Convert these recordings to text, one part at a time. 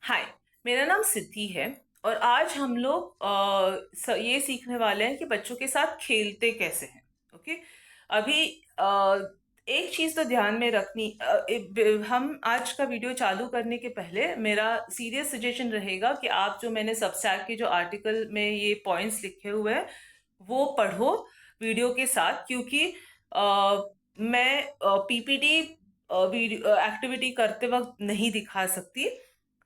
हाय, मेरा नाम सिद्धि है। और आज हम लोग ये सीखने वाले हैं कि बच्चों के साथ खेलते कैसे हैं। ओके। अभी एक चीज तो ध्यान में रखनी, हम आज का वीडियो चालू करने के पहले मेरा सीरियस सजेशन रहेगा कि आप जो मैंने सबस्टैक के जो आर्टिकल में ये पॉइंट्स लिखे हुए हैं वो पढ़ो वीडियो के साथ, क्योंकि मैं पीपीटी वीडियो एक्टिविटी करते वक्त नहीं दिखा सकती।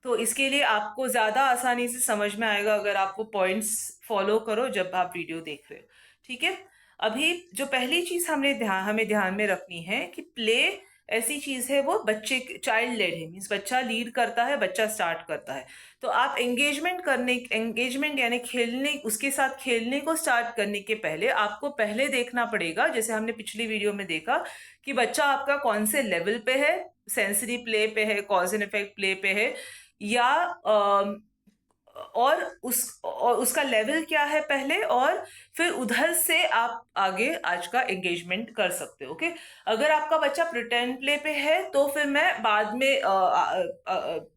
तो इसके लिए आपको ज्यादा आसानी से समझ में आएगा अगर आप वो पॉइंट्स फॉलो करो जब आप वीडियो देख रहे हो। ठीक है। अभी जो पहली चीज हमें ध्यान में रखनी है कि प्ले ऐसी चीज है, वो बच्चे चाइल्ड लेड है, मीन्स बच्चा लीड करता है, बच्चा स्टार्ट करता है। तो आप एंगेजमेंट यानी खेलने, उसके साथ खेलने को स्टार्ट करने के पहले आपको पहले देखना पड़ेगा, जैसे हमने पिछली वीडियो में देखा, कि बच्चा आपका कौन से लेवल पे है। सेंसरी प्ले पे है, कॉज एंड इफेक्ट प्ले पे है, या और उसका लेवल क्या है पहले, और फिर उधर से आप आगे आज का एंगेजमेंट कर सकते हो। ओके। अगर आपका बच्चा प्रिटेंड प्ले पे है तो फिर मैं बाद में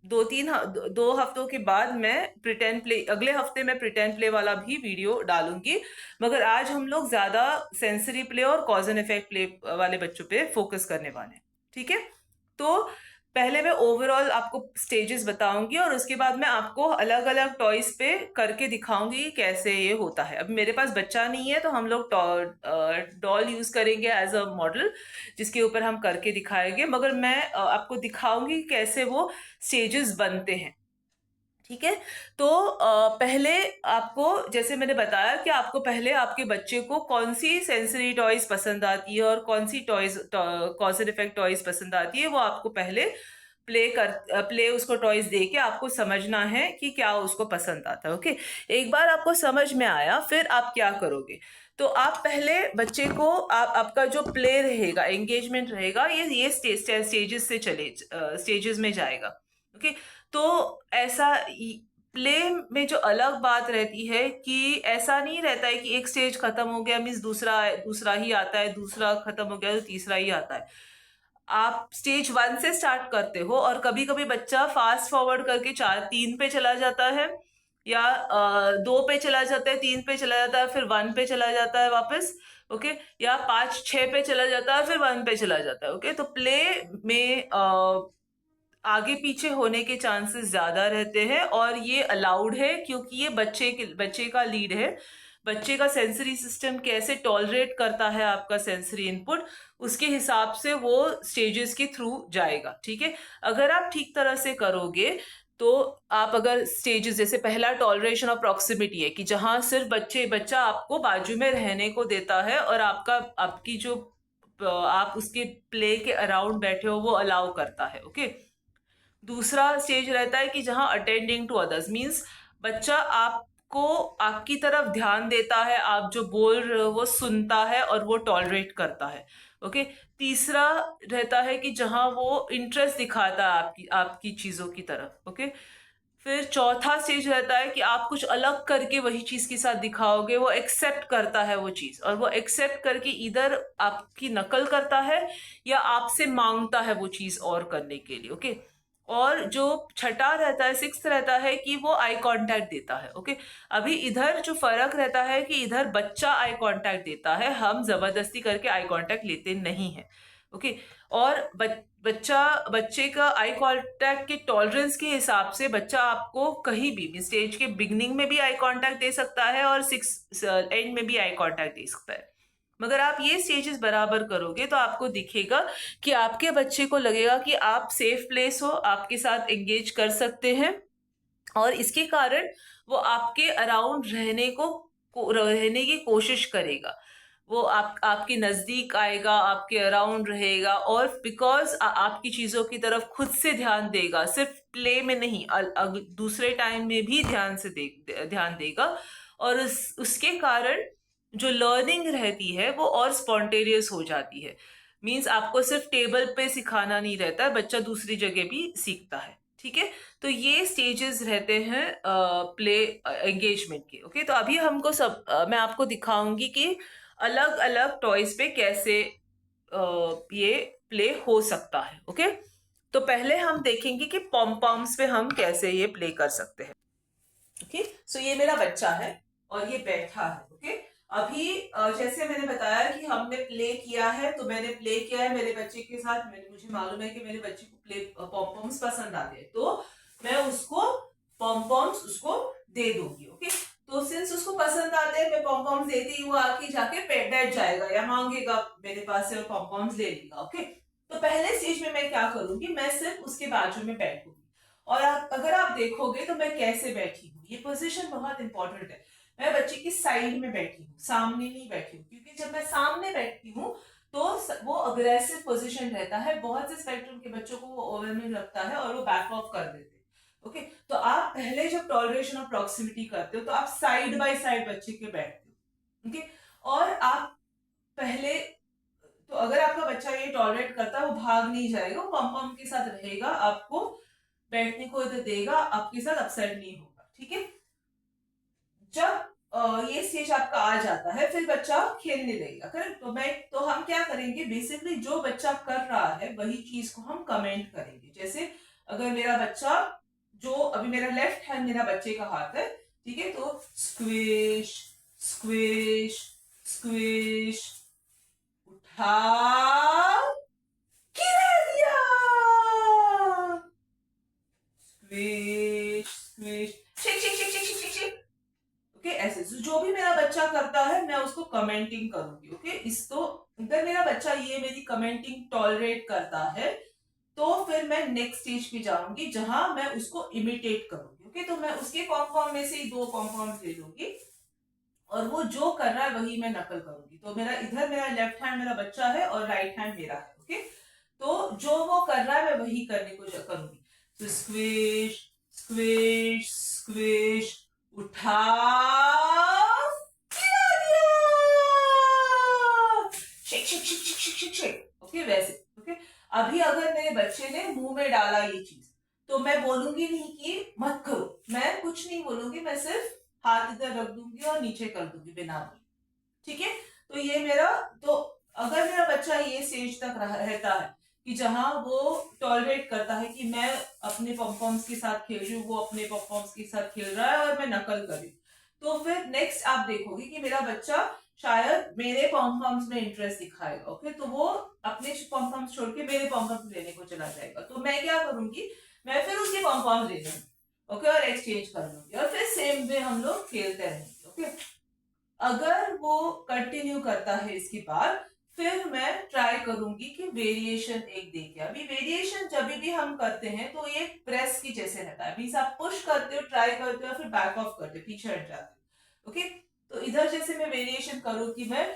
2 हफ्तों के बाद मैं प्रिटेंड प्ले, अगले हफ्ते मैं प्रिटेंड प्ले वाला भी वीडियो डालूंगी। मगर आज हम लोग ज्यादा सेंसरी प्ले और कॉज एंड इफेक्ट प्ले वाले बच्चों पे फोकस करने वाले हैं। ठीक है। तो पहले मैं ओवरऑल आपको स्टेजेस बताऊंगी और उसके बाद मैं आपको अलग अलग टॉयज पे करके दिखाऊंगी कि कैसे ये होता है। अब मेरे पास बच्चा नहीं है तो हम लोग डॉल यूज करेंगे एज अ मॉडल, जिसके ऊपर हम करके दिखाएंगे, मगर मैं आपको दिखाऊंगी कि कैसे वो स्टेजेस बनते हैं। ठीक है। तो पहले आपको, जैसे मैंने बताया कि आपको पहले आपके बच्चे को कौन सी सेंसरी टॉयज पसंद आती है और कौन सी toys cause and effect toys पसंद आती है, वो आपको पहले प्ले उसको टॉयज दे के आपको समझना है कि क्या उसको पसंद आता है। ओके। एक बार आपको समझ में आया, फिर आप क्या करोगे? तो आप पहले बच्चे को, आपका जो प्ले रहेगा, एंगेजमेंट रहेगा, ये स्टेजेस से चले स्टेजेस में जाएगा। ओके। तो ऐसा प्ले में जो अलग बात रहती है कि ऐसा नहीं रहता है कि एक स्टेज खत्म हो गया मीन्स दूसरा दूसरा ही आता है, दूसरा खत्म हो गया तो तीसरा ही आता है। आप स्टेज 1 से स्टार्ट करते हो और कभी कभी बच्चा फास्ट फॉरवर्ड करके 3 पे चला जाता है, या 2 पे चला जाता है, 3 पे चला जाता है, फिर 1 पे चला जाता है वापस। ओके। या 5 6 पे चला जाता है, फिर 1 पे चला जाता है। ओके। तो प्ले में आगे पीछे होने के चांसेस ज्यादा रहते हैं और ये अलाउड है, क्योंकि ये बच्चे का लीड है। बच्चे का सेंसरी सिस्टम कैसे टॉलरेट करता है आपका सेंसरी इनपुट, उसके हिसाब से वो स्टेजेस के थ्रू जाएगा। ठीक है। अगर आप ठीक तरह से करोगे तो आप, अगर स्टेजेस जैसे पहला टॉलरेशन और प्रॉक्सिमिटी है, कि जहां सिर्फ बच्चा आपको बाजू में रहने को देता है और आपकी जो आप उसके प्ले के अराउंड बैठे हो वो अलाउ करता है। ओके। दूसरा स्टेज रहता है कि जहां अटेंडिंग टू अदर्स, मीन्स बच्चा आपको, आपकी तरफ ध्यान देता है, आप जो बोल रहे हो वो सुनता है और वो टॉलरेट करता है। ओके। तीसरा रहता है कि जहां वो इंटरेस्ट दिखाता है आपकी आपकी चीजों की तरफ। ओके। फिर चौथा स्टेज रहता है कि आप कुछ अलग करके वही चीज के साथ दिखाओगे, वो एक्सेप्ट करता है वो चीज, और वो एक्सेप्ट करके इधर आपकी नकल करता है या आपसे मांगता है वो चीज और करने के लिए। ओके। और जो छठा रहता है, सिक्स्थ रहता है कि वो आई कांटेक्ट देता है। ओके। अभी इधर जो फर्क रहता है कि इधर बच्चा आई कांटेक्ट देता है, हम जबरदस्ती करके आई कांटेक्ट लेते नहीं है। ओके। और बच्चे का आई कांटेक्ट के टॉलरेंस के हिसाब से बच्चा आपको कहीं भी स्टेज के बिगनिंग में भी आई कांटेक्ट दे सकता है और सिक्स एंड में भी आई कांटेक्ट दे सकता है। मगर आप ये स्टेजेस बराबर करोगे तो आपको दिखेगा कि आपके बच्चे को लगेगा कि आप सेफ प्लेस हो, आपके साथ एंगेज कर सकते हैं, और इसके कारण वो आपके अराउंड रहने की कोशिश करेगा। वो आपके नजदीक आएगा, आपके अराउंड रहेगा, और बिकॉज आपकी चीजों की तरफ खुद से ध्यान देगा, सिर्फ प्ले में नहीं, दूसरे टाइम में भी ध्यान देगा। और उसके कारण जो लर्निंग रहती है वो और स्पॉन्टेनियस हो जाती है। मीन्स आपको सिर्फ टेबल पे सिखाना नहीं रहता है, बच्चा दूसरी जगह भी सीखता है। ठीक है। तो ये स्टेजेस रहते हैं प्ले एंगेजमेंट के। ओके। तो अभी मैं आपको दिखाऊंगी कि अलग अलग टॉयज पे कैसे ये प्ले हो सकता है। ओके। तो पहले हम देखेंगे कि पॉम पॉम्स पे हम कैसे ये प्ले कर सकते हैं। ओके, सो ये मेरा बच्चा है और ये बैठा है। ओके, अभी जैसे मैंने बताया कि हमने प्ले किया है, तो मैंने प्ले किया है मेरे बच्चे के साथ। मुझे मालूम है कि मेरे बच्चे को प्ले पॉम पॉम्स पसंद आते हैं, तो मैं उसको पॉम पॉम्स उसको दे दूंगी। ओके, तो सिंस उसको पसंद आते हैं, मैं पॉम पॉम्स देती ही वो आके जाके बैठ जाएगा या मांगेगा मेरे पास से और पॉम पॉम्स ले लेगा। ओके, तो पहले स्टेज में मैं क्या करूंगी, मैं सिर्फ उसके बाजू में बैठूंगी। और अगर आप देखोगे तो मैं कैसे बैठी हूँ, ये पोजीशन बहुत इंपॉर्टेंट है। मैं बच्चे की साइड में बैठी हूँ, सामने नहीं बैठी हूँ, क्योंकि जब मैं सामने बैठती हूँ तो वो अग्रेसिव पोजीशन रहता है। बहुत से स्पेक्ट्रम के बच्चों को वो ओवरवेलमिंग लगता है और वो बैक ऑफ कर देते हैं। ओके, तो आप पहले जब टॉलरेशन और प्रॉक्सिमिटी करते हो तो आप साइड बाय साइड बच्चे के बैठते हो। ओके, और आप पहले, तो अगर आपका बच्चा ये टॉलरेट करता है, वो भाग नहीं जाएगा, वो पम पम के साथ रहेगा, आपको बैठने को इधर देगा, आपके साथ अपसेट नहीं होगा। ठीक है, जब ये स्टेज आपका आ जाता है, फिर बच्चा खेलने लगेगा। करेक्ट, तो हम क्या करेंगे, बेसिकली जो बच्चा कर रहा है वही चीज को हम कमेंट करेंगे। जैसे अगर मेरा बच्चा, जो अभी मेरा लेफ्ट हैंड मेरा बच्चे का हाथ है, ठीक है, तो स्क्विश स्क्विश स्क्विश, उठा, गिरा दिया, squish squish, shake shake shake shake shake shake shake. Okay, ऐसे जो भी मेरा बच्चा करता है मैं उसको कमेंटिंग करूंगी। ओके, इस तो अगर मेरा बच्चा ये मेरी कमेंटिंग टॉलरेट करता है, तो फिर मैं नेक्स्ट स्टेज पे जाऊंगी जहां मैं उसको इमिटेट करूंगी। ओके, तो मैं उसके पॉम में से ही 2 पॉम ले लूंगी और वो जो कर रहा है वही मैं नकल करूंगी। तो मेरा इधर मेरा लेफ्ट हैंड मेरा बच्चा है और राइट हैंड मेरा है। ओके, तो जो वो कर रहा है मैं वही करने को करूंगी। तो स्क्विश स्क्विश स्क्विश, उठा, गिरा दिया, shake shake shake shake shake shake shake. Okay, वैसे। ओके, अभी अगर मेरे बच्चे ने मुंह में डाला ये चीज, तो मैं बोलूंगी नहीं कि मत करो, मैं कुछ नहीं बोलूंगी, मैं सिर्फ हाथ इधर रख दूंगी और नीचे कर दूंगी बिना बोले। ठीक है, तो ये मेरा, तो अगर मेरा बच्चा ये स्टेज तक रहता है कि जहां वो टॉलरेट करता है कि मैं अपने पॉम्स के साथ खेल रही हूँ, वो अपने पॉम्स के साथ खेल रहा है और मैं नकल कर रही हूँ, तो फिर नेक्स्ट आप देखोगे कि मेरा बच्चा शायद मेरे पॉम्स में इंटरेस्ट दिखाएगा। ओके, तो वो अपने पॉम्स छोड़ के मेरे पॉम्स लेने को चला जाएगा। तो मैं क्या करूंगी, मैं फिर उसके पॉम्स ले लूंगी। ओके, और एक्सचेंज कर लूंगी और फिर सेम वे हम लोग खेलते रहेंगे। ओके, अगर वो कंटिन्यू करता है इसके बाद, फिर मैं ट्राई करूंगी कि वेरिएशन एक देके। अभी वेरिएशन जब भी हम करते हैं तो ये प्रेस की जैसे रहता है, मींस आप पुश करते हो, ट्राई करते हो, फिर बैक ऑफ करते हो, पीछे हट जाते हो। ओके, तो इधर जैसे मैं वेरिएशन करूँ कि मैं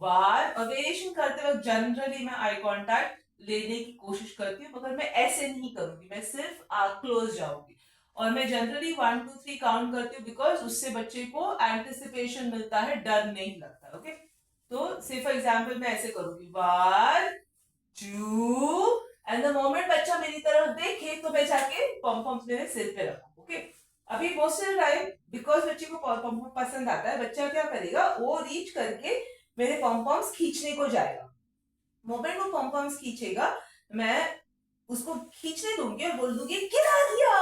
वार, और वेरिएशन करते वक्त जनरली मैं आई कांटेक्ट लेने की कोशिश करती हूँ, मगर मैं ऐसे नहीं करूंगी, मैं सिर्फ क्लोज जाऊंगी और मैं जनरली 1 2 3 काउंट करती हूँ, बिकॉज उससे बच्चे को एंटिसिपेशन मिलता है, डर नहीं लगता। ओके, तो से फॉर एग्जाम्पल मैं ऐसे करूंगी 1 2, एंड द मोमेंट बच्चा मेरी तरफ देखे तो मैं जाके पॉम पॉम्स मेरे सिर पे रखूं। ओके, अभी most of the time because बच्चे को पॉम पॉम पसंद आता है, बच्चा क्या करेगा, वो रीच करके मेरे पॉम पॉम्स खींचने को जाएगा। मोमेंट वो पॉम पॉम्स खींचेगा, मैं उसको खींचने दूंगी और बोल दूंगी गिरा दिया,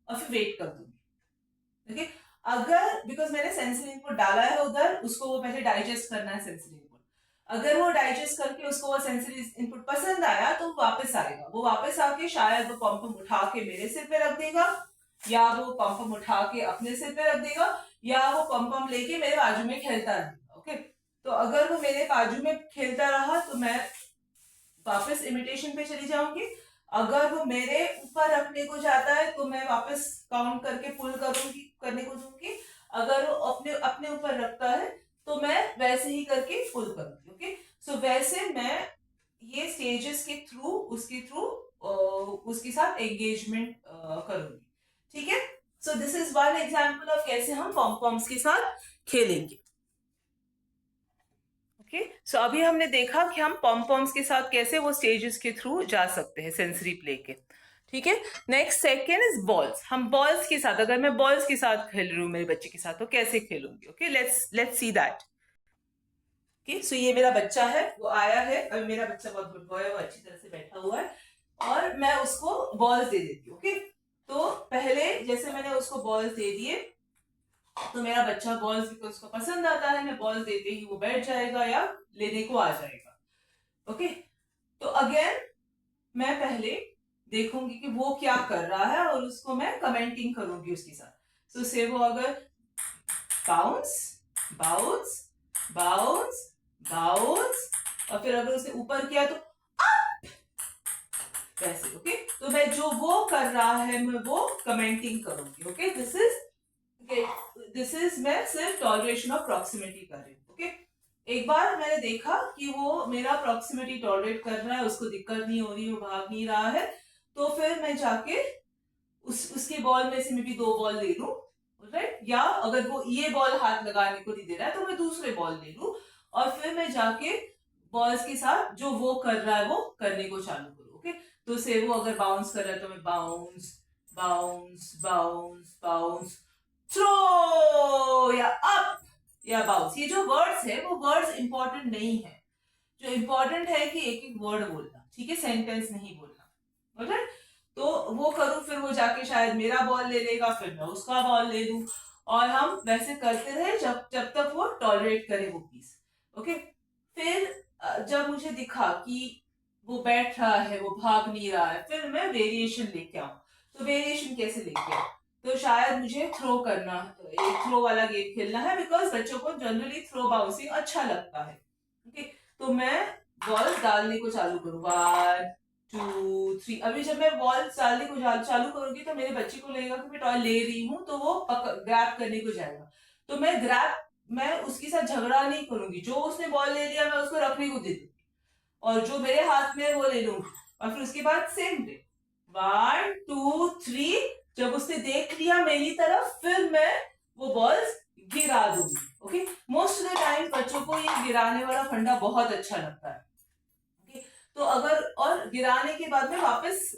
और फिर वेट कर दूंगी। ओके, अगर बिकॉज मैंने सेंसरी इनपुट डाला है उधर, उसको वो पहले डाइजेस्ट करना है सेंसरी इनपुट। अगर वो डाइजेस्ट करके उसको वो सेंसरी इनपुट पसंद आया तो वापस आएगा, वो वापस आके शायद वो पम्पम उठा के मेरे सिर पे रख देगा, या वो पम्पम उठा के अपने सिर पे रख देगा, या वो पम्पम लेके मेरे बाजू में खेलता रहेगा। ओके, तो अगर वो मेरे बाजू में खेलता रहा तो मैं वापस इमिटेशन पे चली जाऊंगी। अगर वो मेरे ऊपर रखने को जाता है तो मैं वापस काउंट करके पुल करूंगी, करने को दूंगी। अगर वो अपने अपने ऊपर रखता है तो मैं वैसे ही करके पुल करूंगी। ओके, सो वैसे मैं ये स्टेजेस के थ्रू उसके थ्रू उसके साथ एंगेजमेंट करूंगी। ठीक है, so this is one example of कैसे हम पॉम पॉम्स के साथ खेलेंगे। ओके, सो अभी हमने देखा कि हम पॉम पॉम्स के साथ कैसे वो स्टेजेस के थ्रू जा सकते हैं सेंसरी प्ले के। ठीक है, नेक्स्ट सेकेंड इज बॉल्स। हम बॉल्स के साथ, अगर मैं बॉल्स के साथ खेल रही हूँ मेरे बच्चे के साथ, तो कैसे खेलूंगी। Okay, let's see that. Okay, so ये मेरा बच्चा है, वो आया है, अभी मेरा बच्चा बहुत गुड बॉय है, वो अच्छी तरह से बैठा हुआ है। और मैं उसको बॉल्स दे देती हूँ। ओके, तो पहले जैसे मैंने उसको बॉल्स दे दिए, तो मेरा बच्चा बॉल्स बिकॉज उसको पसंद आता है, मैं बॉल्स देते ही वो बैठ जाएगा या लेने को आ जाएगा। ओके, तो अगेन मैं पहले देखूंगी कि वो क्या कर रहा है और उसको मैं कमेंटिंग करूंगी उसके साथ। तो से वो अगर बाउंस बाउंस बाउंस बाउंस, और फिर अगर उसने ऊपर किया तो वैसे। ओके, तो मैं जो वो कर रहा है मैं वो कमेंटिंग करूंगी। ओके, दिस इज मैं सिर्फ टॉलरेशन ऑफ प्रॉक्सिमिटी कर रही हूँ। ओके, एक बार मैंने देखा कि वो मेरा प्रॉक्सिमिटी टॉलरेट कर रहा है, उसको दिक्कत नहीं हो रही, वो भाग नहीं रहा है, तो फिर मैं जाके उसके बॉल में से मैं भी 2 बॉल ले लूं, राइट? या अगर वो ये बॉल हाथ लगाने को नहीं दे रहा है तो मैं दूसरे बॉल ले लूं, और फिर मैं जाके बॉल्स के साथ जो वो कर रहा है वो करने को चालू करूं। ओके, तो से वो अगर बाउंस कर रहा है तो मैं bounce bounce bounce bounce, throw या अप या बाउंस। ये जो वर्ड्स है वो वर्ड्स इंपॉर्टेंट नहीं है, जो इंपॉर्टेंट है कि एक एक वर्ड बोलना, ठीक है, सेंटेंस नहीं बोलना। राइट? तो वो करूं, फिर वो जाके शायद मेरा बॉल ले लेगा, फिर मैं उसका बॉल ले लूं, और हम वैसे करते रहे जब जब तक वो टॉलरेट करे वो पीस। ओके, फिर जब मुझे दिखा कि वो बैठ रहा है, वो भाग नहीं रहा है, फिर मैं वेरिएशन लेके आऊं। तो वेरिएशन कैसे लेके आऊं? तो शायद मुझे थ्रो करना, एक थ्रो वाला गेम खेलना है, बिकॉज बच्चों को जनरली थ्रो बाउंसिंग अच्छा लगता है। ओके, तो मैं बॉल डालने को चालू करूँ, 1 2 3। अभी जब मैं बॉल डालने को चालू करूंगी तो मेरे बच्चे को लगेगा कि मैं टॉय ले रही हूँ, तो वो ग्रैब करने को जाएगा। तो मैं उसके साथ झगड़ा नहीं करूंगी, जो उसने बॉल ले लिया मैं उसको रखने को दे दूंगी, और जो मेरे हाथ में है वो ले लूंगी, और फिर उसके बाद सेम डे 1 2 3। जब उसने देख लिया मेरी तरफ, फिर मैं वो बॉल्स गिरा दूंगी। Okay, most of the time बच्चों को ये गिराने वाला फंडा बहुत अच्छा लगता है। ओके, तो अगर और गिराने के बाद में वापस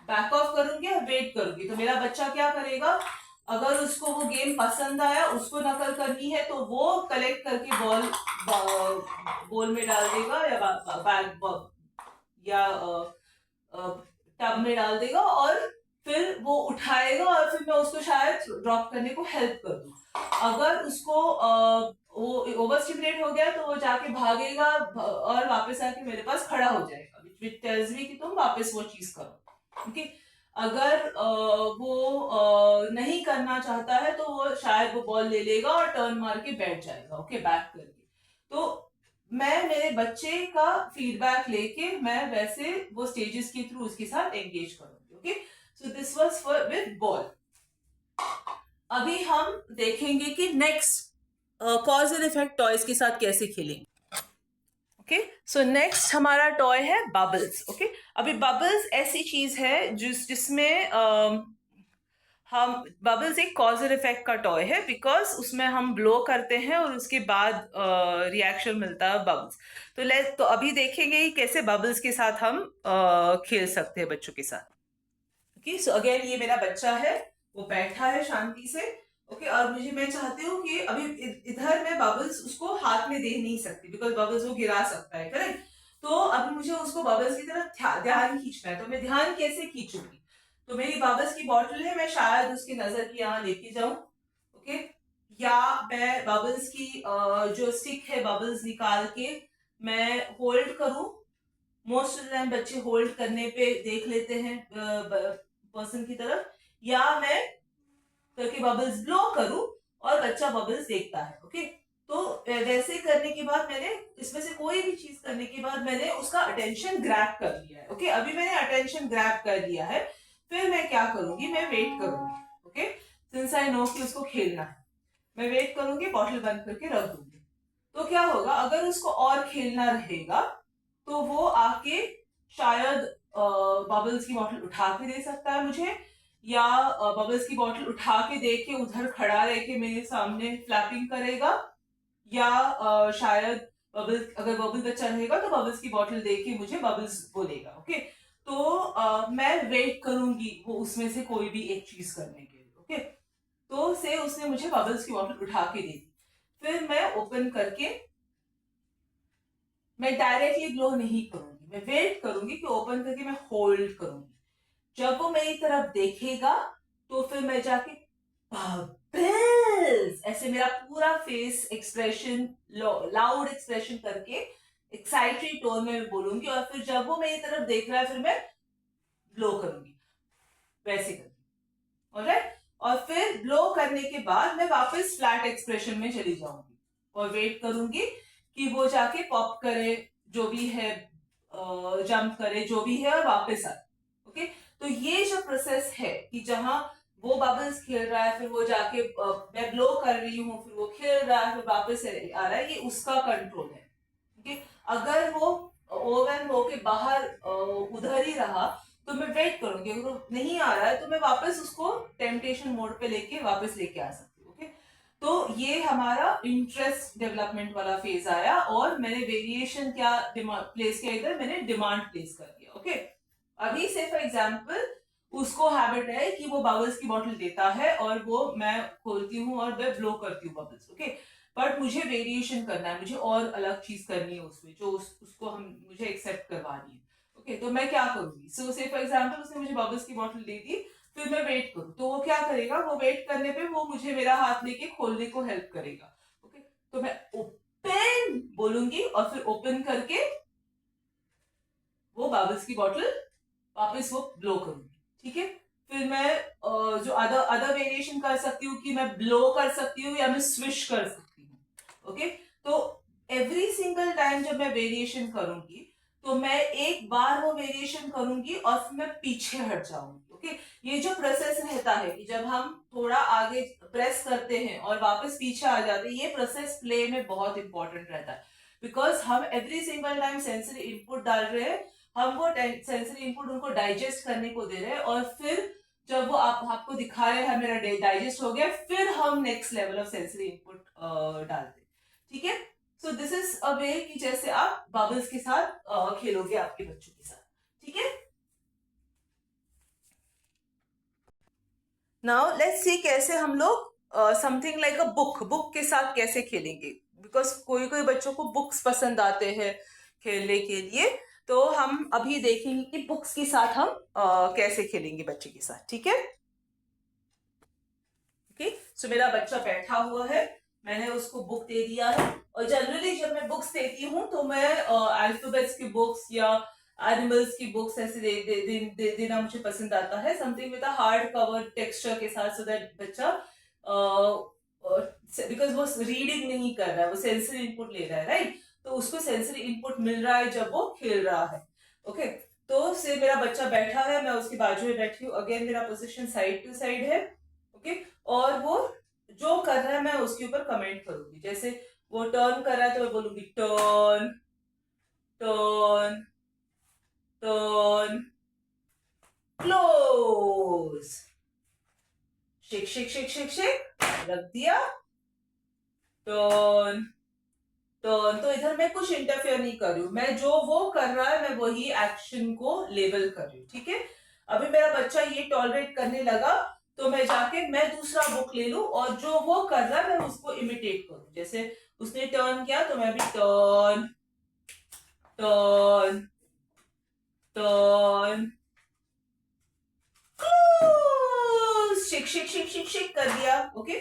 बैक ऑफ करूंगी और वेट करूंगी, तो मेरा बच्चा क्या करेगा, अगर उसको वो गेम पसंद आया, उसको नकल करनी है, तो वो कलेक्ट करके बॉल में डाल देगा या बैग या टब में डाल देगा, और फिर वो उठाएगा, और फिर मैं उसको शायद ड्रॉप करने को हेल्प कर दूं। अगर उसको वो ओवर स्टिमुलेट हो गया तो वो जाके भागेगा और वापस आके मेरे पास खड़ा हो जाएगा, विच टेल्स मी कि तुम वापस वो चीज करो। ओके, अगर वो नहीं करना चाहता है तो वो शायद वो बॉल ले लेगा और टर्न मार के बैठ जाएगा। ओके, बैक करके। तो मैं मेरे बच्चे का फीडबैक लेके मैं वैसे वो स्टेजेस के थ्रू उसके साथ एंगेज करूंगी। Okay, so this was for with ball. अभी हम देखेंगे कि next cause and effect toys के साथ कैसे खेलेंगे। ओके, सो नेक्स्ट हमारा टॉय है बबल्स। ओके, अभी बबल्स ऐसी चीज है जिसमें हम बबल्स एक कॉज और इफेक्ट का टॉय है, बिकॉज उसमें हम ब्लो करते हैं और उसके बाद रिएक्शन मिलता है बबल्स। तो अभी देखेंगे कि कैसे बबल्स के साथ हम खेल सकते हैं बच्चों के साथ। ओके, सो अगेन ये मेरा बच्चा है, वो बैठा है शांति से। ओके, और मैं चाहती हूँ कि अभी इधर मैं बबल्स उसको हाथ में दे नहीं सकती, बिकॉज बबल्स वो गिरा सकता है, करेक्ट? तो अभी मुझे उसको बबल्स की तरफ ध्यान खींचना है, तो मैं ध्यान कैसे खींचूंगी? तो मेरी बबल्स की बॉटल है, मैं शायद उसकी नजर की यहाँ लेके जाऊं। ओके, या मैं बबल्स की जो स्टिक है बबल्स निकाल के मैं होल्ड करूं। मोस्ट ऑफ द टाइम बच्चे होल्ड करने पे देख लेते हैं पर्सन की तरफ, या मैं करके बबल्स ब्लो करूं और बच्चा बबल्स देखता है। ओके, तो वैसे करने के बाद मैंने इसमें से कोई भी चीज करने के बाद मैंने उसका अटेंशन ग्रैब कर लिया है। ओके, अभी मैंने अटेंशन ग्रैब कर लिया है, फिर मैं क्या करूंगी, मैं वेट करूंगी। ओके, सिंस आई नो कि उसको खेलना है, मैं वेट करूंगी, बॉटल बंद करके रख दूंगी। तो क्या होगा, अगर उसको और खेलना रहेगा तो वो आके शायद बबल्स की बॉटल उठा के दे सकता है मुझे, या बबल्स की बॉटल उठा के दे के उधर खड़ा रह के मेरे सामने फ्लैपिंग करेगा, या शायद बबल्स, अगर बबल बच्चा रहेगा तो बबल्स की बॉटल दे के मुझे बबल्स बोलेगा। ओके, तो मैं वेट करूंगी वो उसमें से कोई भी एक चीज करने के लिए। ओके, तो से उसने मुझे बबल्स की बॉटल उठा के दी, फिर मैं ओपन करके मैं डायरेक्टली ब्लो नहीं करूंगी, मैं वेट करूंगी कि ओपन करके मैं होल्ड करूंगी। जब वो मेरी तरफ देखेगा तो फिर मैं जाके बबल्स ऐसे मेरा पूरा फेस एक्सप्रेशन लाउड एक्सप्रेशन करके एक्साइटेड टोन में बोलूंगी, और फिर जब वो मेरी तरफ देख रहा है फिर मैं ब्लो करूंगी वैसे करके। ऑलराइट, और फिर ब्लो करने के बाद मैं वापस फ्लैट एक्सप्रेशन में चली जाऊंगी और वेट करूंगी कि वो जाके पॉप करे, जो भी है, जंप करे जो भी है, और वापस आए। ओके, तो ये जो प्रोसेस है कि जहां वो बबल्स खेल रहा है, फिर वो जाके मैं ब्लो कर रही हूँ, फिर वो खेल रहा है, फिर वापस आ रहा है, ये उसका कंट्रोल है। ओके, अगर वो ओवन होके बाहर उधर ही रहा तो मैं वेट करूंगी, अगर वो नहीं आ रहा है तो मैं वापस उसको टेम्पटेशन मोड पे लेके वापस लेके आ सकती हूँ। ओके, तो ये हमारा इंटरेस्ट डेवलपमेंट वाला फेज आया, और मैंने वेरिएशन क्या प्लेस किया, इधर मैंने डिमांड प्लेस कर दिया। ओके, अभी से फॉर एग्जाम्पल उसको हैबिट है कि वो बबल्स की बॉटल देता है और वो मैं खोलती हूँ और मैं ब्लो करती हूँ बबल्स। ओके, बट मुझे वेरिएशन करना है, मुझे और अलग चीज करनी है उसमें, जो उसको हम मुझे एक्सेप्ट करवानी है। ओके, तो मैं क्या करूंगी, सो से फॉर एग्जाम्पल उसने मुझे बबल्स की बॉटल दे दी, फिर मैं वेट करूँ, तो वो क्या करेगा, वो वेट करने पे वो मुझे मेरा हाथ लेके खोलने को हेल्प करेगा। ओके, तो मैं ओपन बोलूंगी और फिर ओपन करके वो बबल्स की बॉटल वापस वो ब्लो करूंगी। ठीक है, फिर मैं जो अदर अदर वेरिएशन कर सकती हूँ कि मैं ब्लो कर सकती हूँ या मैं स्विश कर सकती हूँ। ओके, तो एवरी सिंगल टाइम जब मैं वेरिएशन करूंगी तो मैं एक बार वो वेरिएशन करूंगी और फिर मैं पीछे हट जाऊंगी। ओके, ये जो प्रोसेस रहता है कि जब हम थोड़ा आगे प्रेस करते हैं और वापस पीछे आ जाते हैं, ये प्रोसेस प्ले में बहुत इंपॉर्टेंट रहता है, बिकॉज हम every single time sensory input डाल रहे हैं, हम वो सेंसरी इनपुट उनको डाइजेस्ट करने को दे रहे हैं, और फिर जब वो आपको दिखा रहे हैं मेरा डाइजेस्ट हो गया, फिर हम next level of sensory input डालते हैं। ठीक है, सो दिस इज अ वे कि जैसे आप बबल्स के साथ खेलोगे आपके बच्चों के साथ। ठीक है, नाउ लेट्स सी कैसे हम लोग समथिंग लाइक अ बुक के साथ कैसे खेलेंगे, बिकॉज कोई कोई बच्चों को बुक्स पसंद आते हैं खेलने के लिए, तो हम अभी देखेंगे कि बुक्स के साथ हम कैसे खेलेंगे बच्चे के साथ। ठीक है, ओके, सो मेरा बच्चा बैठा हुआ है, मैंने उसको बुक दे दिया है, और जनरली जब मैं बुक्स देती हूँ तो मैं अल्फाबेट्स की बुक्स या एनिमल्स की बुक्स ऐसे देना मुझे पसंद आता है, something with a hard cover texture के साथ, सो दैट बच्चा बिकॉज वो रीडिंग नहीं कर रहा है, वो सेंसरी इनपुट ले रहा है, राइट, तो उसको सेंसरी इनपुट मिल रहा है जब वो खेल रहा है। ओके, तो से मेरा बच्चा बैठा है, मैं उसके बाजू में बैठी हूँ, अगेन मेरा पोजिशन साइड टू साइड है। ओके, और वो जो कर रहा है मैं उसके ऊपर कमेंट करूंगी, जैसे वो टर्न कर रहा है तो मैं बोलूंगी turn turn turn close, shake shake shake shake shake, रख दिया, टर्न टर्न। तो इधर मैं कुछ इंटरफेयर नहीं कर रही हूँ, मैं जो वो कर रहा है मैं वही एक्शन को लेबल कर रही हूँ। ठीक है, अभी मेरा बच्चा ये टॉलरेट करने लगा तो मैं जाके मैं दूसरा बुक ले लूं और जो वो कर रहा है मैं उसको इमिटेट करूं, जैसे उसने टर्न किया तो मैं भी टर्न टर्न टर्न शिक शिक शिक शिक शिक कर दिया। ओके,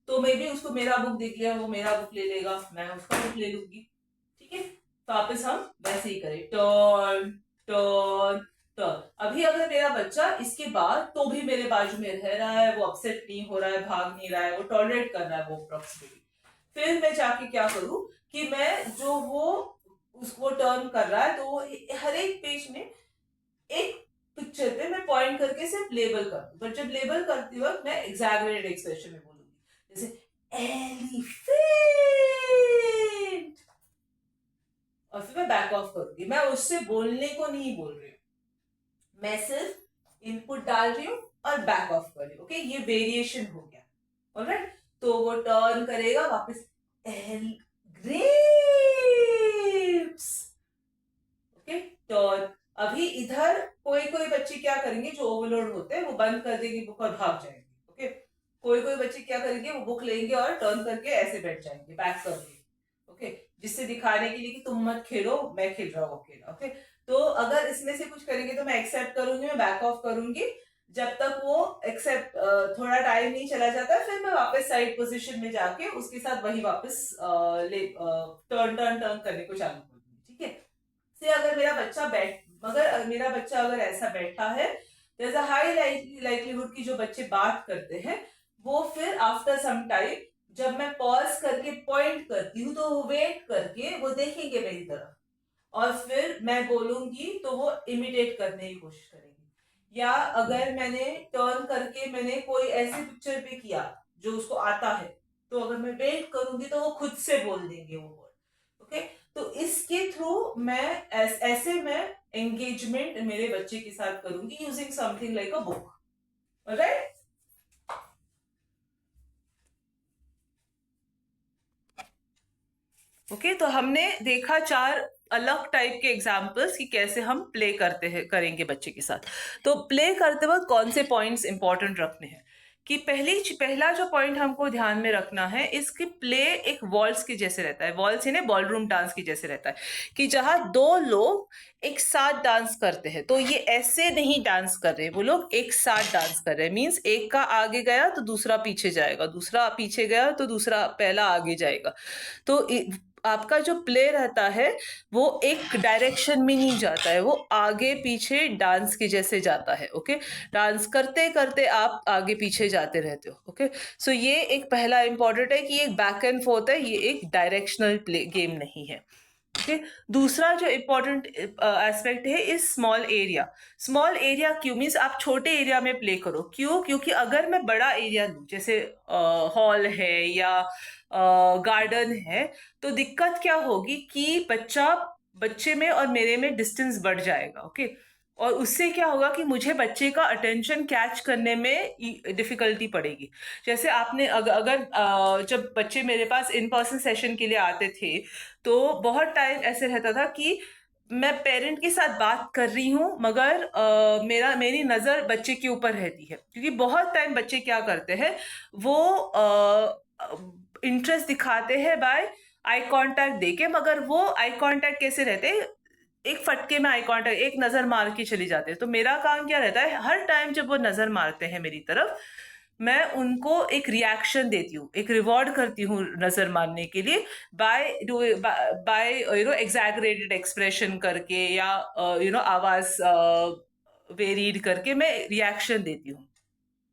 तो मैं भी उसको मेरा बुक दिख गया, वो मेरा बुक ले लेगा, मैं उसका बुक ले लूंगी। ठीक है, तो वापस हम वैसे ही करें, टर्न टर्न टर्न। अभी अगर मेरा बच्चा इसके बाद तो भी मेरे बाजू में रह रहा है, वो अपसेट नहीं हो रहा है, भाग नहीं रहा है, वो टॉलरेट कर रहा है वो प्रॉक्सिमिटी, फिर मैं जाके क्या करूं कि मैं जो वो उसको टर्न कर रहा है तो वो हर एक पेज में एक पिक्चर पे मैं पॉइंट करके सिर्फ लेबल कर दूं, बट जब लेबल करती वक्त मैं एग्जैगरेटेड एक्सप्रेशन में बोलूंगी, जैसे एलिफेंट, और फिर मैं बैक ऑफ करूंगी, मैं उससे बोलने को नहीं बोल रही हूँ, मैं सिर्फ इनपुट डाल रही हूँ और बैक ऑफ कर रही हूँ। ओके, ये वेरिएशन हो गया। ऑलराइट, तो वो टर्न करेगा वापस, एल ग्रेप्स। Okay, turn. अभी इधर कोई कोई बच्चे क्या करेंगे, जो ओवरलोड होते हैं वो बंद कर देंगे बुक और भाग जाएंगे। ओके, कोई कोई बच्चे क्या करेंगे, वो बुक लेंगे और टर्न करके ऐसे बैठ जाएंगे, बैक कर देंगे। ओके, जिससे दिखाने के लिए कि तुम मत खेलो, मैं खेल रहा हूँ अकेला। ओके, तो अगर इसमें से कुछ करेंगे तो मैं एक्सेप्ट करूंगी, मैं बैक ऑफ करूंगी, जब तक वो एक्सेप्ट थोड़ा टाइम नहीं चला जाता, फिर मैं वापस साइड पोजीशन में जाके उसके साथ वही वापस टर्न टर्न टर्न करने को चालू कर दूंगी, ठीक है। से अगर मेरा बच्चा अगर ऐसा बैठा है, there is a high likelihood कि जो बच्चे बात करते हैं वो फिर आफ्टर सम टाइम जब मैं पॉज करके पॉइंट करती हूँ तो वो वेट करके वो देखेंगे मेरी तरफ, और फिर मैं बोलूंगी तो वो इमिटेट करने की कोशिश करेंगे। या अगर मैंने टर्न करके मैंने कोई ऐसी पिक्चर पे किया जो उसको आता है, तो अगर मैं वेट करूंगी तो वो खुद से बोल देंगे वो वर्ड, ओके। तो इसके थ्रू मैं ऐसे मैं एंगेजमेंट मेरे बच्चे के साथ करूंगी using something like a book, right. Okay, तो हमने देखा 4 अलग टाइप के एग्जाम्पल्स कि कैसे हम प्ले करते हैं करेंगे बच्चे के साथ। तो प्ले करते वक्त कौन से पॉइंट्स इंपॉर्टेंट रखने हैं कि पहला जो पॉइंट हमको ध्यान में रखना है, इसकी प्ले एक वॉल्स के जैसे रहता है, वॉल्स यानी बॉलरूम डांस के जैसे रहता है, कि जहां 2 लोग एक साथ डांस करते हैं। तो ये ऐसे नहीं डांस कर रहे, वो लोग एक साथ डांस कर रहे हैं, मीन्स एक का आगे गया तो दूसरा पीछे जाएगा, दूसरा पीछे गया तो दूसरा पहला आगे जाएगा। तो आपका जो प्ले रहता है वो एक डायरेक्शन में नहीं जाता है, वो आगे पीछे डांस के जैसे जाता है, ओके। डांस करते करते आप आगे पीछे जाते रहते हो, ओके। सो ये एक पहला इंपॉर्टेंट है कि एक बैक एंड फोर्थ है, ये एक डायरेक्शनल प्ले गेम नहीं है, ओके। दूसरा जो इम्पोर्टेंट एस्पेक्ट है is small area. Small area क्यों, मीन्स आप छोटे एरिया में प्ले करो, क्यों? क्योंकि अगर मैं बड़ा एरिया लूँ, जैसे हॉल है या गार्डन है, तो दिक्कत क्या होगी कि बच्चे में और मेरे में डिस्टेंस बढ़ जाएगा, ओके। और उससे क्या होगा कि मुझे बच्चे का अटेंशन कैच करने में डिफिकल्टी पड़ेगी। जैसे आपने अगर जब बच्चे मेरे पास इन पर्सन सेशन के लिए आते थे, तो बहुत टाइम ऐसे रहता था कि मैं पेरेंट के साथ बात कर रही हूँ मगर मेरी नजर बच्चे के ऊपर रहती है, क्योंकि बहुत टाइम बच्चे क्या करते हैं, वो इंटरेस्ट दिखाते हैं बाय आई कांटेक्ट देके, मगर वो आई कांटेक्ट कैसे रहते हैं, एक फटके में आई कांटेक्ट, एक नजर मार के चली जाते हैं। तो मेरा काम क्या रहता है, हर टाइम जब वो नजर मारते हैं मेरी तरफ, मैं उनको एक रिएक्शन देती हूँ, एक रिवॉर्ड करती हूँ नजर मारने के लिए, बाय एग्जैगरेटेड एक्सप्रेशन करके या आवाज वेरीड करके मैं रिएक्शन देती हूँ,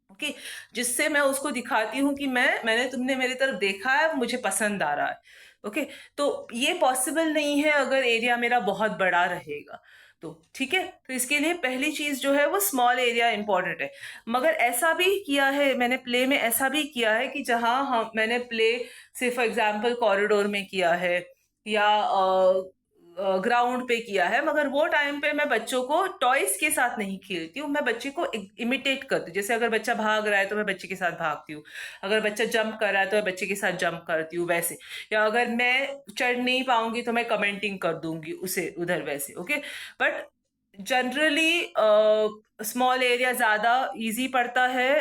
ओके। जिससे मैं उसको दिखाती हूँ कि मैंने तुमने मेरी तरफ देखा है, मुझे पसंद आ रहा है, ओके। तो ये पॉसिबल नहीं है अगर एरिया मेरा बहुत बड़ा रहेगा, तो ठीक है। तो इसके लिए पहली चीज जो है वो स्मॉल एरिया इंपॉर्टेंट है। मगर ऐसा भी किया है मैंने प्ले में, ऐसा भी किया है कि जहां मैंने प्ले से फॉर एग्जाम्पल कॉरिडोर में किया है या ग्राउंड पे किया है, मगर वो टाइम पे मैं बच्चों को टॉयज के साथ नहीं खेलती हूँ, मैं बच्चे को इमिटेट करती हूँ। जैसे अगर बच्चा भाग रहा है तो मैं बच्चे के साथ भागती हूँ, अगर बच्चा जंप कर रहा है तो मैं बच्चे के साथ जंप करती हूँ वैसे, या अगर मैं चढ़ नहीं पाऊंगी तो मैं कमेंटिंग कर दूंगी उसे उधर वैसे, okay. But generally small area ज्यादा इजी पड़ता है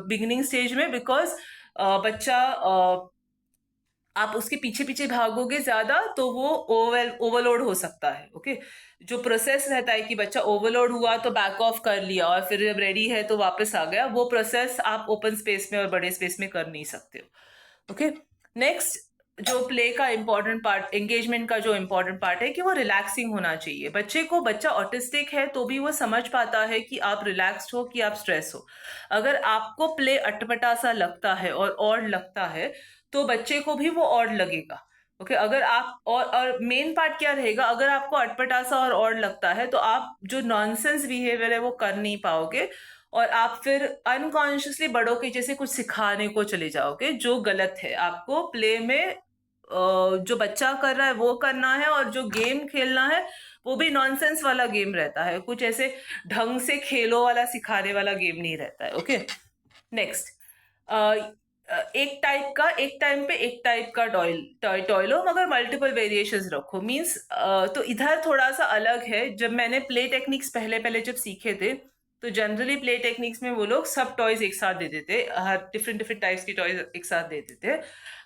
बिगिनिंग स्टेज में, बिकॉज बच्चा आप उसके पीछे पीछे भागोगे ज्यादा तो वो ओवरलोड हो सकता है, ओके। जो प्रोसेस रहता है कि बच्चा ओवरलोड हुआ तो बैक ऑफ कर लिया और फिर जब रेडी है तो वापस आ गया, वो प्रोसेस आप ओपन स्पेस में और बड़े स्पेस में कर नहीं सकते हो, ओके। नेक्स्ट, जो प्ले का इंपॉर्टेंट पार्ट, एंगेजमेंट का जो इंपॉर्टेंट पार्ट है कि वो रिलैक्सिंग होना चाहिए। बच्चा ऑटिस्टिक है तो भी वो समझ पाता है कि आप रिलैक्स्ड हो कि आप स्ट्रेस हो। अगर आपको प्ले अटपटा सा लगता है और लगता है तो बच्चे को भी वो और लगेगा, ओके। अगर आप और मेन पार्ट क्या रहेगा, अगर आपको अटपटा सा और लगता है तो आप जो नॉनसेंस बिहेवियर है वो कर नहीं पाओगे, और आप फिर अनकॉन्शियसली बड़ों के जैसे कुछ सिखाने को चले जाओगे, जो गलत है। आपको प्ले में जो बच्चा कर रहा है वो करना है, और जो गेम खेलना है वो भी नॉनसेंस वाला गेम रहता है, कुछ ऐसे ढंग से खेलो वाला सिखाने वाला गेम नहीं रहता है, ओके। नेक्स्ट, एक टाइम पे एक टाइप का टॉय लो, मगर मल्टीपल वेरिएशंस रखो, मींस तो इधर थोड़ा सा अलग है। जब मैंने प्ले टेक्निक्स पहले जब सीखे थे तो जनरली प्ले टेक्निक्स में वो लोग सब टॉयज एक साथ दे देते, हर डिफरेंट डिफरेंट टाइप्स की टॉयज एक साथ दे देते।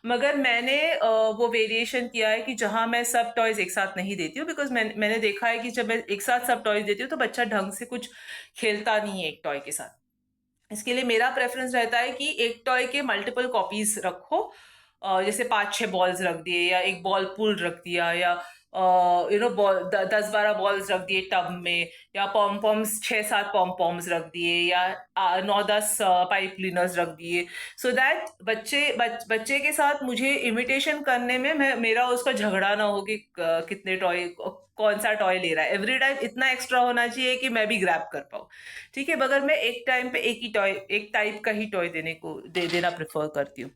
मगर मैंने वो वेरिएशन किया है कि जहां मैं सब टॉयज एक साथ नहीं देती हूँ, बिकॉज मैंने देखा है कि जब मैं एक साथ सब टॉयज देती हूँ तो बच्चा ढंग से कुछ खेलता नहीं है एक टॉय के साथ। इसके लिए मेरा प्रेफरेंस रहता है कि एक टॉय के मल्टीपल कॉपीज रखो, जैसे 5-6 बॉल्स रख दिए, या एक बॉल पूल रख दिया, या बॉल 10-12 बॉल्स रख दिए टब में, या पॉम पॉम्स 6-7 पॉम पॉम्स रख दिए, या 9-10 पाइप क्लीनर्स रख दिए, सो दैट बच्चे के साथ मुझे इमिटेशन करने में मेरा उसका झगड़ा ना हो कि कितने टॉय, कौन सा टॉय ले रहा है। एवरी टाइम इतना एक्स्ट्रा होना चाहिए कि मैं भी ग्रैब कर पाऊँ, ठीक है। मगर मैं एक टाइम पे एक टाइप का ही टॉय देना प्रेफर करती हूँ।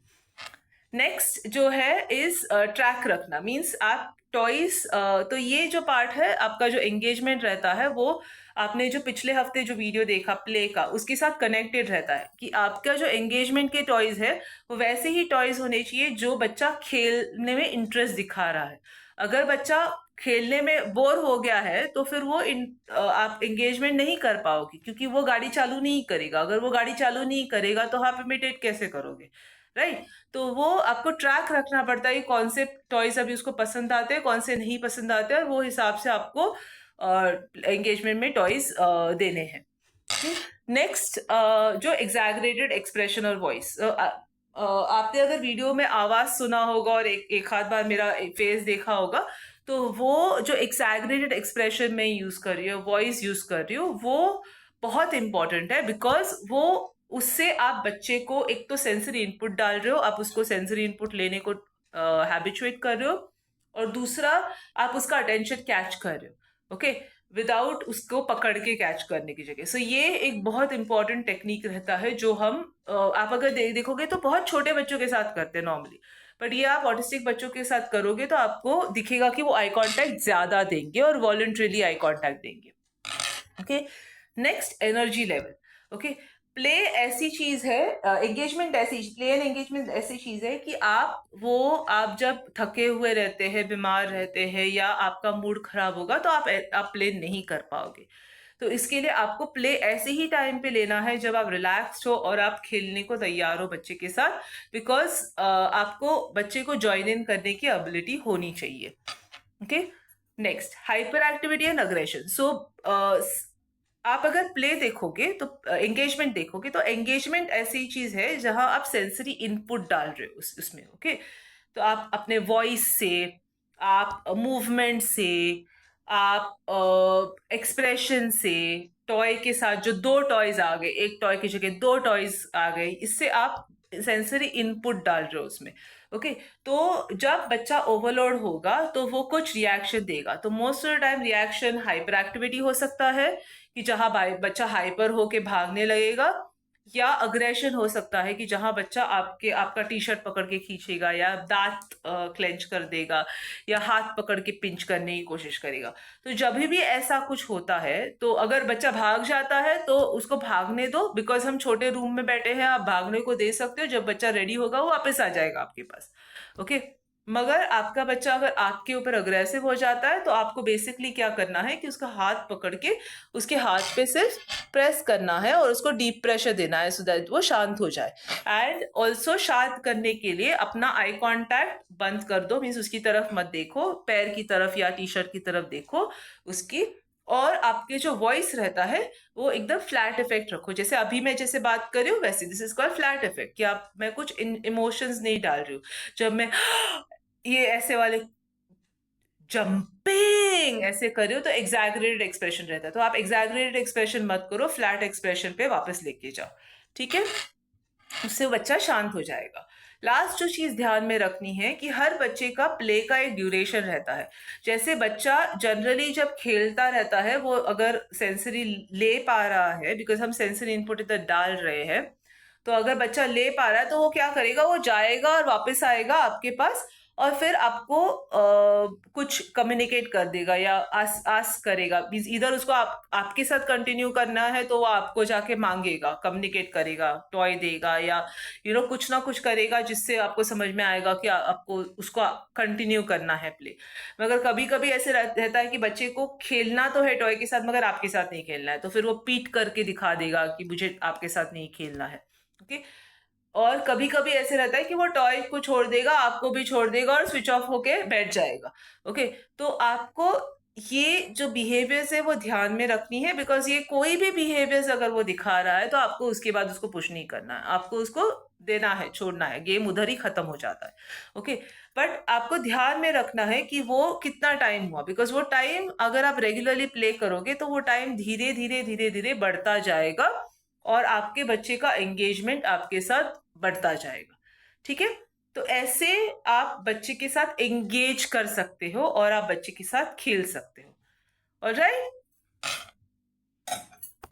नेक्स्ट जो है इज ट्रैक रखना, मीन्स आप टॉयज, तो ये जो पार्ट है आपका जो एंगेजमेंट रहता है वो आपने जो पिछले हफ्ते जो वीडियो देखा प्ले का उसके साथ कनेक्टेड रहता है कि आपका जो एंगेजमेंट के टॉयज है वो वैसे ही टॉयज होने चाहिए जो बच्चा खेलने में इंटरेस्ट दिखा रहा है। अगर बच्चा खेलने में बोर हो गया है तो फिर वो आप एंगेजमेंट नहीं कर पाओगे, क्योंकि वो गाड़ी चालू नहीं करेगा। अगर वो गाड़ी चालू नहीं करेगा तो आप इमिटेट कैसे करोगे, राइट? तो वो आपको ट्रैक रखना पड़ता है कि कौन से टॉयज अभी उसको पसंद आते हैं, कौन से नहीं पसंद आते हैं, और वो हिसाब से आपको एंगेजमेंट में टॉयज देने हैं। नेक्स्ट जो एग्जैगरेटेड एक्सप्रेशन और वॉइस, आपने अगर वीडियो में आवाज सुना होगा और एक आध बार मेरा फेस देखा होगा, तो वो जो एग्जैगरेटेड एक्सप्रेशन में यूज कर रही हूँ, वॉइस यूज कर रही हूँ, वो बहुत इंपॉर्टेंट है, बिकॉज वो उससे आप बच्चे को एक तो सेंसरी इनपुट डाल रहे हो, आप उसको सेंसरी इनपुट लेने को हैबिचुएट कर रहे हो, और दूसरा आप उसका अटेंशन कैच कर रहे हो, ओके, विदाउट उसको पकड़ के कैच करने की जगह। सो ये एक बहुत इंपॉर्टेंट टेक्निक रहता है जो हम आप अगर देखोगे तो बहुत छोटे बच्चों के साथ करते हैं नॉर्मली, बट ये आप ऑटिस्टिक बच्चों के साथ करोगे तो आपको दिखेगा कि वो आई कांटेक्ट ज्यादा देंगे और वॉलंटरीली आई कांटेक्ट देंगे, okay. Next energy level, okay. Play ऐसी चीज है, एंगेजमेंट प्ले एंड एंगेजमेंट ऐसी चीज है कि आप जब थके हुए रहते हैं, बीमार रहते हैं, या आपका मूड खराब होगा तो आप प्ले नहीं कर पाओगे। तो इसके लिए आपको प्ले ऐसे ही टाइम पे लेना है जब आप रिलैक्स्ड हो और आप खेलने को तैयार हो बच्चे के साथ, बिकॉज आपको बच्चे को ज्वाइन इन करने की एबिलिटी होनी चाहिए, okay. Next hyperactivity and aggression. So आप अगर प्ले देखोगे तो एंगेजमेंट देखोगे तो एंगेजमेंट ऐसी चीज है जहां आप सेंसरी इनपुट डाल रहे हो उसमें, ओके। तो आप अपने वॉइस से, आप मूवमेंट से, आप एक्सप्रेशन से, टॉय के साथ जो 2 टॉयज आ गए, एक टॉय की जगह 2 टॉयज आ गए, इससे आप सेंसरी इनपुट डाल रहे हो उसमें, ओके। तो जब बच्चा ओवरलोड होगा तो वो कुछ रिएक्शन देगा, तो most of the time reaction hyper activity हो सकता है कि जहां बच्चा हाइपर होके भागने लगेगा, या अग्रेशन हो सकता है कि जहां बच्चा आपका टी शर्ट पकड़ के खींचेगा, या दांत क्लेंच कर देगा, या हाथ पकड़ के पिंच करने की कोशिश करेगा। तो जब भी ऐसा कुछ होता है तो अगर बच्चा भाग जाता है तो उसको भागने दो, बिकॉज हम छोटे रूम में बैठे हैं, आप भागने को दे सकते हो, जब बच्चा रेडी होगा वो वापस आ जाएगा आपके पास, ओके। मगर आपका बच्चा अगर आपके ऊपर अग्रेसिव हो जाता है तो आपको बेसिकली क्या करना है कि उसका हाथ पकड़ के उसके हाथ पे सिर्फ प्रेस करना है और उसको डीप प्रेशर देना है, सो दैट वो शांत हो जाए। एंड ऑल्सो शांत करने के लिए अपना आई कांटेक्ट बंद कर दो, मीन्स उसकी तरफ मत देखो, पैर की तरफ या टी शर्ट की तरफ देखो उसकी। और आपके जो वॉइस रहता है वो एकदम फ्लैट इफेक्ट रखो, जैसे अभी मैं जैसे बात कर रही हूँ वैसे, this is called flat effect, कि मैं कुछ इमोशंस नहीं डाल रही हूँ। जब मैं ये ऐसे वाले जंपिंग ऐसे कर रही हो तो एग्जैगरेटेड एक्सप्रेशन रहता है, तो आप एग्जैगरेटेड एक्सप्रेशन मत करो, फ्लैट एक्सप्रेशन पे वापस लेके जाओ, ठीक है। उससे बच्चा शांत हो जाएगा। लास्ट जो चीज ध्यान में रखनी है कि हर बच्चे का प्ले का एक ड्यूरेशन रहता है। जैसे बच्चा जनरली जब खेलता रहता है वो अगर सेंसरी ले पा रहा है, बिकॉज हम सेंसरी इनपुट इधर डाल रहे हैं, तो अगर बच्चा ले पा रहा है तो वो क्या करेगा, वो जाएगा और वापस आएगा आपके पास और फिर आपको कुछ कम्युनिकेट कर देगा या आस्क करेगा। मीन्स इधर उसको आपके साथ कंटिन्यू करना है तो वो आपको जाके मांगेगा, कम्युनिकेट करेगा, टॉय देगा या कुछ ना कुछ करेगा जिससे आपको समझ में आएगा कि आपको उसको कंटिन्यू करना है प्ले। मगर कभी कभी ऐसे रहता है कि बच्चे को खेलना तो है टॉय के साथ मगर आपके साथ नहीं खेलना है, तो फिर वो पीट करके दिखा देगा कि मुझे आपके साथ नहीं खेलना है। ओके। और कभी कभी ऐसे रहता है कि वो टॉय को छोड़ देगा, आपको भी छोड़ देगा और स्विच ऑफ होके बैठ जाएगा। ओके। तो आपको ये जो बिहेवियर्स है वो ध्यान में रखनी है, बिकॉज ये कोई भी बिहेवियर्स अगर वो दिखा रहा है तो आपको उसके बाद उसको पुश नहीं करना है, आपको उसको देना है, छोड़ना है, गेम उधर ही खत्म हो जाता है। ओके। बट आपको ध्यान में रखना है कि वो कितना टाइम हुआ, बिकॉज वो टाइम अगर आप रेगुलरली प्ले करोगे तो वो टाइम धीरे धीरे धीरे धीरे बढ़ता जाएगा और आपके बच्चे का एंगेजमेंट आपके साथ बढ़ता जाएगा। ठीक है। तो ऐसे आप बच्चे के साथ एंगेज कर सकते हो और आप बच्चे के साथ खेल सकते हो। ऑलराइट।